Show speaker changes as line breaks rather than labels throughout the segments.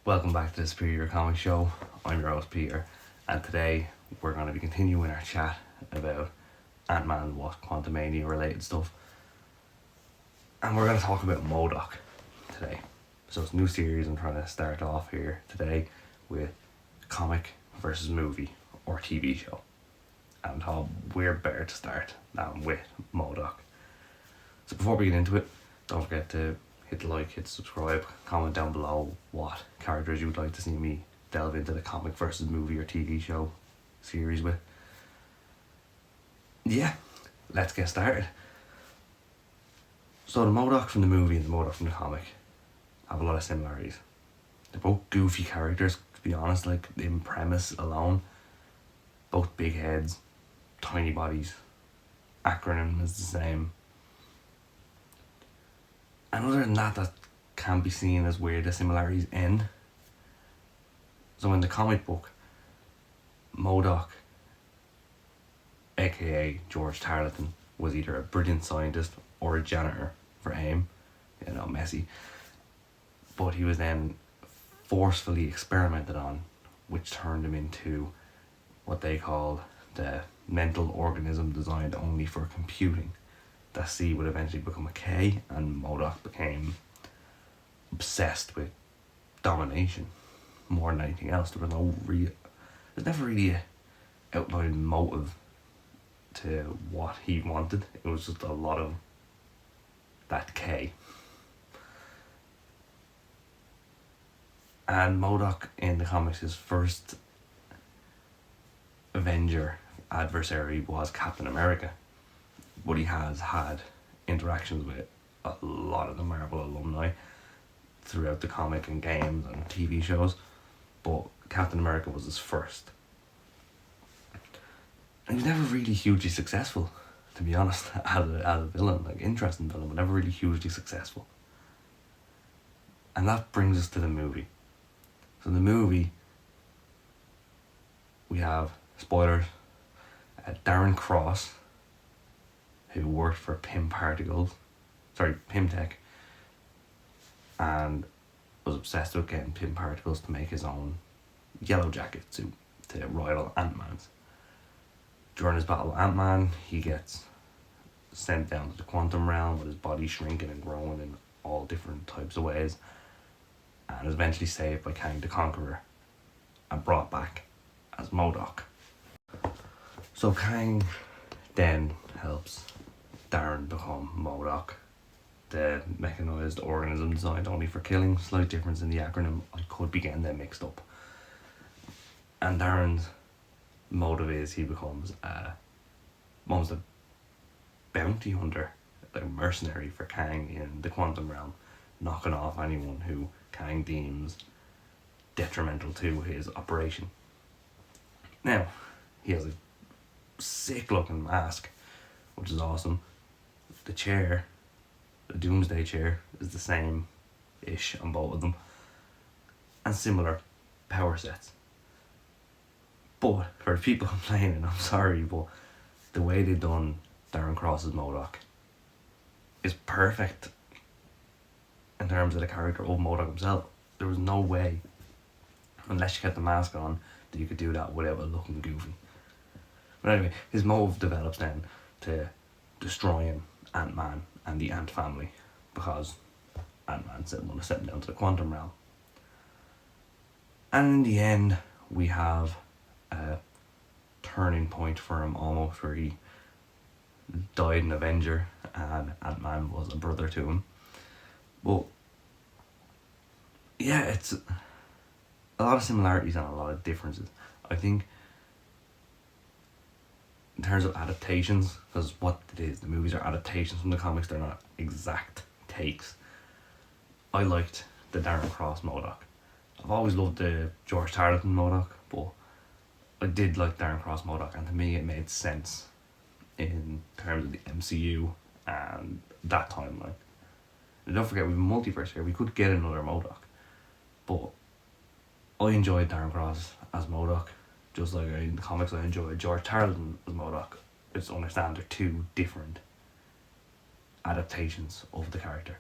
Welcome back to the Superior Comic Show. I'm your host Peter, and today we're going to be continuing our chat about Ant-Man and Wasp Quantumania related stuff. And we're going to talk about MODOK today. So it's a new series. I'm trying to start off here today with comic versus movie or TV show. And how we're better to start than with MODOK. So before we get into it, don't forget to hit the like, hit subscribe, comment down below what characters you would like to see me delve into the comic versus movie or TV show series with. Yeah, let's get started. So the MODOK from the movie and the MODOK from the comic have a lot of similarities. They're both goofy characters, to be honest, like in premise alone. Both big heads, tiny bodies, acronym is the same. And other than that, that can be seen as where the similarities end. So in the comic book, MODOK, aka George Tarleton, was either a brilliant scientist or a janitor for AIM, messy. But he was then forcefully experimented on, which turned him into what they call the mental organism designed only for computing. That C would eventually become a K, and MODOK became obsessed with domination more than anything else. There's never really a outlined motive to what he wanted. It was just a lot of that K. And MODOK in the comics, his first Avenger adversary was Captain America. But he has had interactions with a lot of the Marvel alumni throughout the comic and games and TV shows. But Captain America was his first. And he was never really hugely successful, to be honest, as a villain. Like, interesting villain, but never really hugely successful. And that brings us to the movie. So in the movie, we have, spoilers, Darren Cross, who worked for PYM Tech, and was obsessed with getting PYM particles to make his own yellow jacket suit to rival Ant-Man's. During his battle with Ant-Man, he gets sent down to the quantum realm with his body shrinking and growing in all different types of ways, and is eventually saved by Kang the Conqueror and brought back as MODOK. So Kang then helps Darren become MODOK, the mechanized organism designed only for killing. Slight difference in the acronym, I could be getting them mixed up. And Darren's motive is he becomes almost a bounty hunter, like a mercenary for Kang in the quantum realm, knocking off anyone who Kang deems detrimental to his operation. Now, he has a sick looking mask, which is awesome. The chair, the Doomsday chair, is the same-ish on both of them, and similar power sets. But for the people complaining, I'm sorry, but the way they've done Darren Cross's MODOK is perfect in terms of the character of MODOK himself. There was no way, unless you kept the mask on, that you could do that without it looking goofy. But anyway, his motive develops then to destroying Ant-Man and the Ant family, because Ant-Man said want to send him down to the quantum realm. And in the end, we have a turning point for him almost, where he died an Avenger and Ant-Man was a brother to him. But yeah, it's a lot of similarities and a lot of differences. I think in terms of adaptations, because what it is, the movies are adaptations from the comics, they're not exact takes. I liked the Darren Cross MODOK. I've always loved the George Tarleton MODOK, but I did like Darren Cross MODOK, and to me it made sense in terms of the MCU and that timeline. And don't forget, we have a multiverse here, we could get another MODOK, but I enjoyed Darren Cross as MODOK. Just like in the comics, I enjoyed George Tarleton as MODOK. I just understand they're two different adaptations of the character.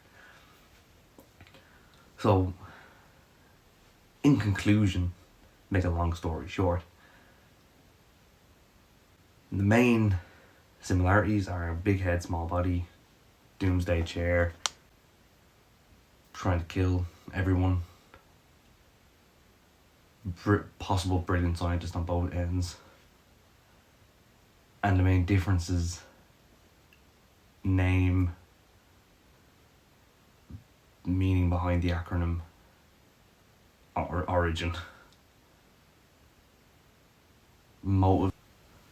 So in conclusion, make a long story short, the main similarities are big head, small body, doomsday chair, trying to kill everyone, possible brilliant scientist on both ends. And the main difference is name, meaning behind the acronym, or origin, motive.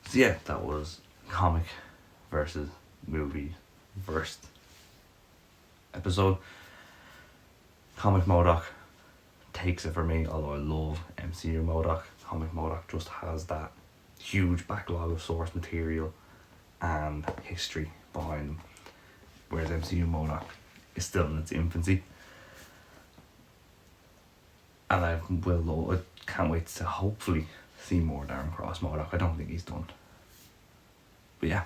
So yeah, that was comic versus movie first episode. Comic MODOK takes it for me, although I love MCU MODOK. Comic MODOK just has that huge backlog of source material and history behind them, whereas MCU MODOK is still in its infancy. And I can't wait to hopefully see more Darren Cross MODOK. I don't think he's done. But yeah,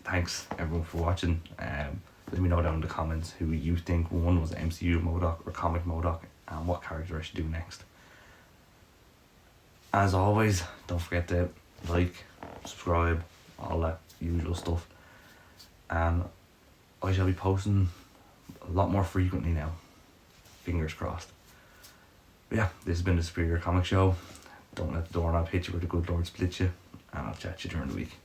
thanks everyone for watching. Let me know down in the comments who you think one was MCU MODOK or comic MODOK, and what character I should do next. As always, don't forget to like, subscribe, all that usual stuff. And I shall be posting a lot more frequently now. Fingers crossed. But yeah, this has been the Superior Comic Show. Don't let the doorknob hit you or the good Lord split you. And I'll chat to you during the week.